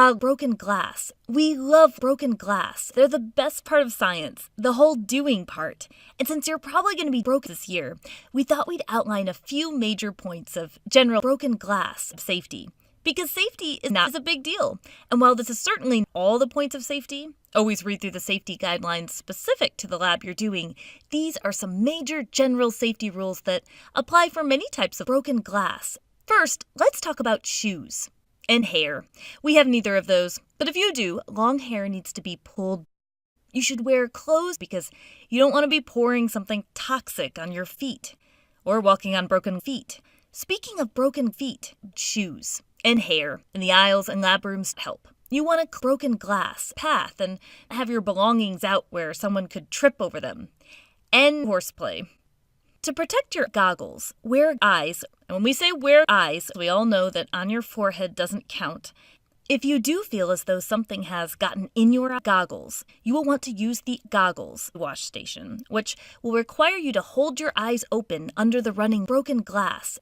Broken glass. We love broken glass. They're the best part of science, the whole doing part. And since you're probably going to be broken this year, we thought we'd outline a few major points of general broken glass safety. Because safety is not a big deal. And while this is certainly all the points of safety, always read through the safety guidelines specific to the lab you're doing, these are some major general safety rules that apply for many types of broken glass. First, let's talk about shoes and hair. We have neither of those, but if you do, long hair needs to be pulled. You should wear clothes because you don't want to be pouring something toxic on your feet or walking on broken feet. Speaking of broken feet, shoes and hair in the aisles and lab rooms help. You want a broken glass path and have your belongings out where someone could trip over them. And horseplay. To protect your goggles, wear eyes. And when we say wear eyes, we all know that on your forehead doesn't count. If you do feel as though something has gotten in your goggles, you will want to use the goggles wash station, which will require you to hold your eyes open under the running broken glass.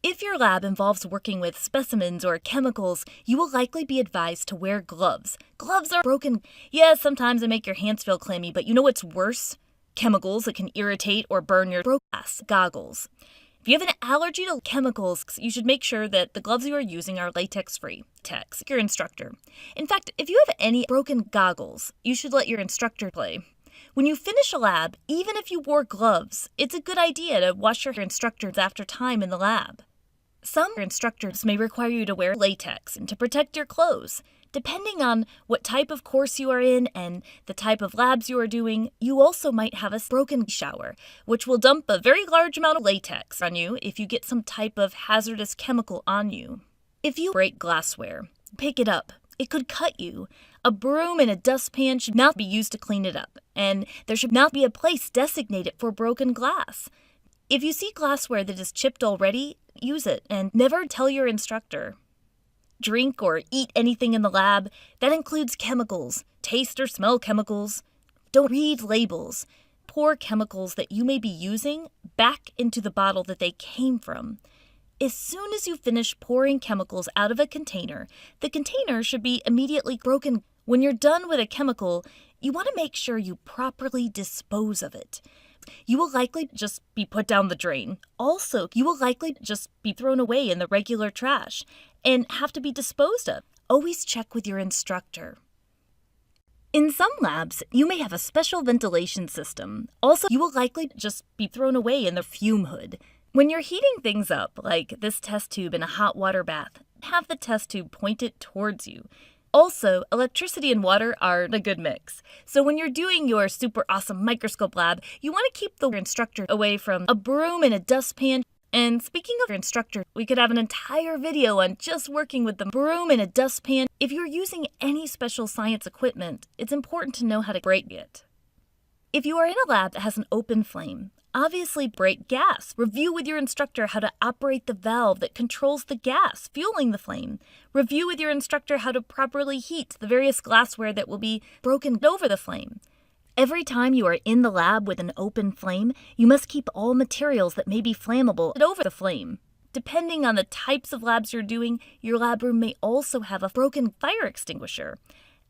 If your lab involves working with specimens or chemicals, you will likely be advised to wear gloves. Gloves are broken. Yes, sometimes they make your hands feel clammy, but you know what's worse? Chemicals that can irritate or burn your glass goggles. If you have an allergy to chemicals, you should make sure that the gloves you are using are latex-free. Text your instructor. In fact, if you have any broken goggles, you should let your instructor play. When you finish a lab, even if you wore gloves, it's a good idea to wash your instructors after time in the lab. Some instructors may require you to wear latex and to protect your clothes. Depending on what type of course you are in and the type of labs you are doing, you also might have a broken shower, which will dump a very large amount of latex on you if you get some type of hazardous chemical on you. If you break glassware, pick it up. It could cut you. A broom and a dustpan should not be used to clean it up, and there should not be a place designated for broken glass. If you see glassware that is chipped already, use it and never tell your instructor. Drink or eat anything in the lab. That includes chemicals, taste or smell chemicals. Don't read labels. Pour chemicals that you may be using back into the bottle that they came from. As soon as you finish pouring chemicals out of a container, the container should be immediately broken. When you're done with a chemical, you want to make sure you properly dispose of it. You will likely just be put down the drain. Also, you will likely just be thrown away in the regular trash and have to be disposed of. Always check with your instructor. In some labs, you may have a special ventilation system. Also, you will likely just be thrown away in the fume hood. When you're heating things up, like this test tube in a hot water bath, have the test tube pointed towards you. Also, electricity and water are a good mix. So when you're doing your super awesome microscope lab, you want to keep the instructor away from a broom and a dustpan. And speaking of your instructor, we could have an entire video on just working with the broom and a dustpan. If you're using any special science equipment, it's important to know how to break it. If you are in a lab that has an open flame, obviously break gas. Review with your instructor how to operate the valve that controls the gas fueling the flame. Review with your instructor how to properly heat the various glassware that will be broken over the flame. Every time you are in the lab with an open flame, you must keep all materials that may be flammable over the flame. Depending on the types of labs you're doing, your lab room may also have a broken fire extinguisher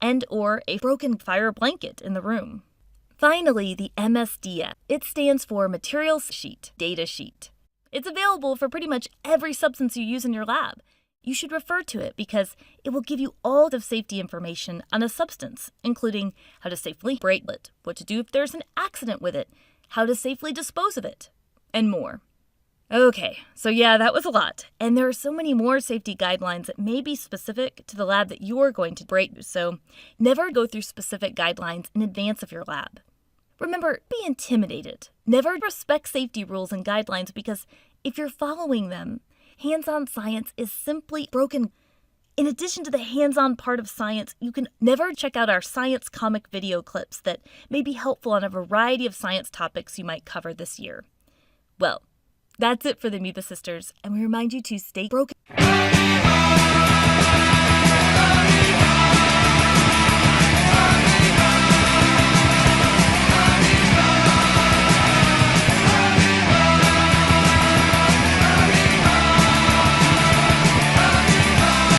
and or a broken fire blanket in the room. Finally, the MSDS. It stands for Materials Sheet, Data Sheet. It's available for pretty much every substance you use in your lab. You should refer to it because it will give you all the safety information on a substance, including how to safely break it, what to do if there's an accident with it, how to safely dispose of it, and more. Okay, so yeah, that was a lot. And there are so many more safety guidelines that may be specific to the lab that you're going to break, so never go through specific guidelines in advance of your lab. Remember, be intimidated. Never respect safety rules and guidelines because if you're following them, hands-on science is simply broken. In addition to the hands-on part of science, you can never check out our science comic video clips that may be helpful on a variety of science topics you might cover this year. Well, that's it for the Amoeba Sisters, and we remind you to stay broken.